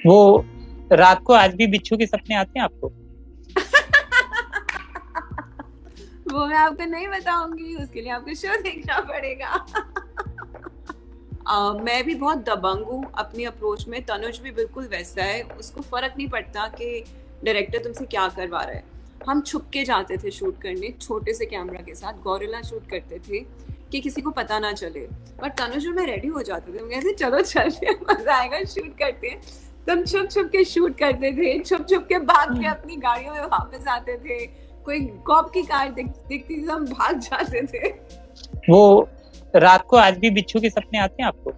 वो रात को आज भी बिच्छू के सपने आते हैं आपको? वो मैं आपको नहीं बताऊंगी, उसके लिए आपको शो देखना पड़ेगा। मैं भी बहुत दबंग हूँ अपनी अप्रोच में। तनुज भी बिल्कुल वैसा है, उसको फर्क नहीं पड़ता कि डायरेक्टर तुमसे क्या करवा रहा है। हम छुप के जाते थे शूट करने, छोटे से कैमरा के साथ गोरिल्ला शूट करते थे कि किसी को पता ना चले। पर तनुज और मैं रेडी हो जाते थे, हम कहते चलो चलते हैं, मजा आएगा, शूट करते हैं। तुम छुप छुप के शूट करते थे, छुप छुप के भाग के अपनी गाड़ियों में वापस आते थे। कोई कॉप की कार दिखती थी तो हम भाग जाते थे। वो रात को आज भी बिच्छू के सपने आते हैं आपको?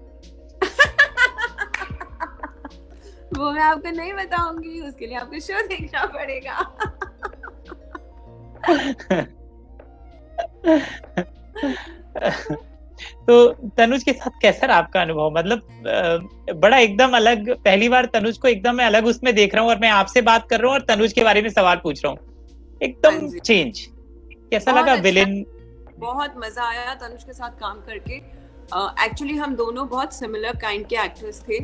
वो मैं आपको नहीं बताऊंगी, उसके लिए आपको शो देखना पड़ेगा। तो तनुज के साथ कैसा रहा आपका अनुभव? मतलब बड़ा एकदम अलग, पहली बार तनुज को एकदम मैं अलग उसमें देख रहा हूँ और मैं आपसे बात कर रहा हूँ और तनुज के बारे में सवाल पूछ रहा हूँ, हाँ एकदम जी, चेंज। कैसा बहुत लगा अच्छा, विलेन? बहुत मजा आया तनुज के साथ काम करके। एक्चुअली हम दोनों बहुत सिमिलर काइंड के एक्टर्स थे।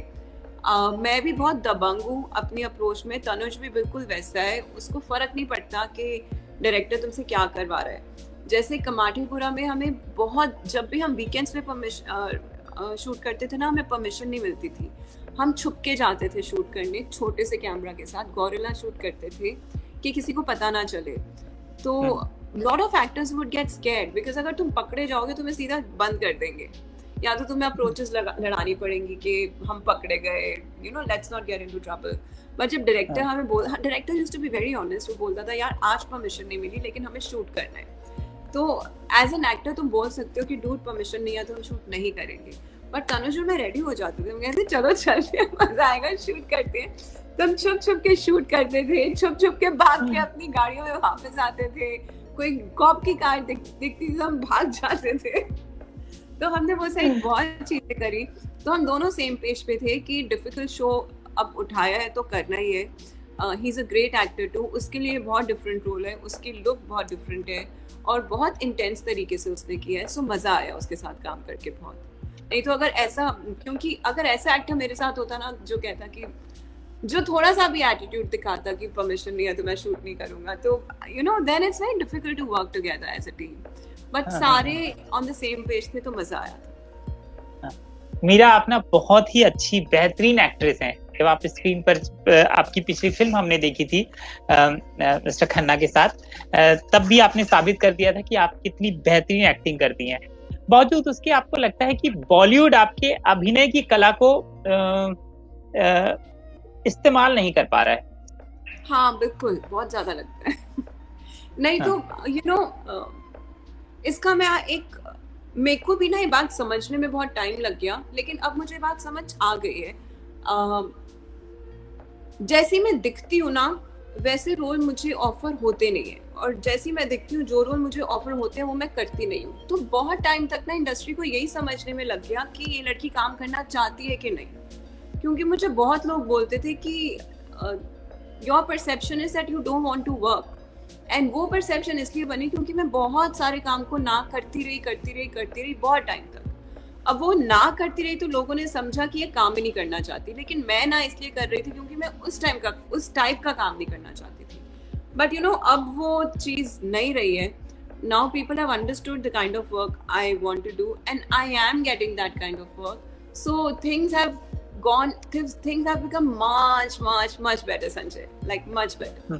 मैं भी बहुत दबंग हूँ अपनी अप्रोच में, तनुज भी बिल्कुल वैसा है, उसको फर्क नहीं पड़ता कि डायरेक्टर तुमसे क्या करवा रहा है। जैसे कमाटीपुरा में हमें बहुत, जब भी हम वीकेंड्स पे परमिशन शूट करते थे ना, हमें परमिशन नहीं मिलती थी। हम छुप के जाते थे शूट करने, छोटे से कैमरा के साथ गोरिल्ला शूट करते थे कि किसी को पता ना चले। तो lot of actors would get scared because अगर तुम पकड़े जाओगे तुम्हें सीधा बंद कर देंगे, या तो तुम्हें अप्रोचेस लड़ानी पड़ेंगी कि हम पकड़े गए, you know, let's not get into trouble. But जब डायरेक्टर हमें director used to be very honest, वो बोलता था यार आज परमिशन नहीं मिली लेकिन हमें शूट करना है। तो एज एन एक्टर तुम बोल सकते हो कि डूड परमिशन नहीं है तो हम शूट नहीं करेंगे। बट तनुज और मैं रेडी हो जाते थे, हम कहते चलो चलते हैं, मजा आएगा, शूट करते हैं। तुम छुप छुप के शूट करते थे, छुप छुप के भाग के अपनी गाड़ियों में वापस आते थे। कोई कॉप की कार दिखती थी तो हम भाग जाते थे। तो हमने वो सारी बहुत चीजें करी। तो हम दोनों सेम पेज पे थे कि डिफिकल्ट शो अब उठाया है तो करना ही है। He is a great actor too, उसके लिए बहुत डिफरेंट रोल है, उसकी लुक बहुत डिफरेंट है और बहुत इंटेंस तरीके से उसने किया है। सो मज़ा आया उसके साथ काम करके बहुत। नहीं तो अगर ऐसा, क्योंकि अगर ऐसा एक्टर मेरे साथ होता ना जो कहता कि, जो थोड़ा सा भी एटीट्यूड दिखाता कि परमिशन नहीं है तो मैं शूट नहीं करूंगा, तो you know then it's very difficult to work together as a team. But सारे ऑन द सेम पेज थे तो मजा आया था। मीरा, आप ना बहुत ही अच्छी बेहतरीन एक्ट्रेस हैं। जब आप स्क्रीन पर आपकी पिछली फिल्म हमने देखी थी मिस्टर खन्ना के साथ, तब भी आपने साबित कर दिया था कि आप कितनी बेहतरीन एक्टिंग करती हैं। बावजूद उसके आपको लगता है कि बॉलीवुड आपके अभिनय की कला को इस्तेमाल नहीं कर पा रहा है? हाँ बिल्कुल, बहुत ज्यादा लगता है। नहीं तो यू नो इसका मैं एक, मेरे को भी ना ये बात समझने में बहुत टाइम लग गया, लेकिन अब मुझे बात समझ आ गई है। जैसी मैं दिखती हूँ ना वैसे रोल मुझे ऑफर होते नहीं है, और जैसी मैं दिखती हूँ जो रोल मुझे ऑफर होते हैं वो मैं करती नहीं हूँ। तो बहुत टाइम तक ना इंडस्ट्री को यही समझने में लग गया कि ये लड़की काम करना चाहती है कि नहीं। क्योंकि मुझे बहुत लोग बोलते थे कि your perception is that you don't want to work, and वो परसेप्शन इसलिए बनी क्योंकि मैं बहुत सारे काम को ना करती रही बहुत टाइम तक। अब वो ना करती रही तो लोगों ने समझा कि ये काम ही नहीं करना चाहती, लेकिन मैं ना इसलिए कर रही थी क्योंकि मैं उस टाइप का काम नहीं करना चाहती थी। बट यू नो अब वो चीज़ नहीं रही है। Now people have understood the kind of work I want to do and I am getting that kind of work. So things have gone, things have become much better, Sanjay, like much better.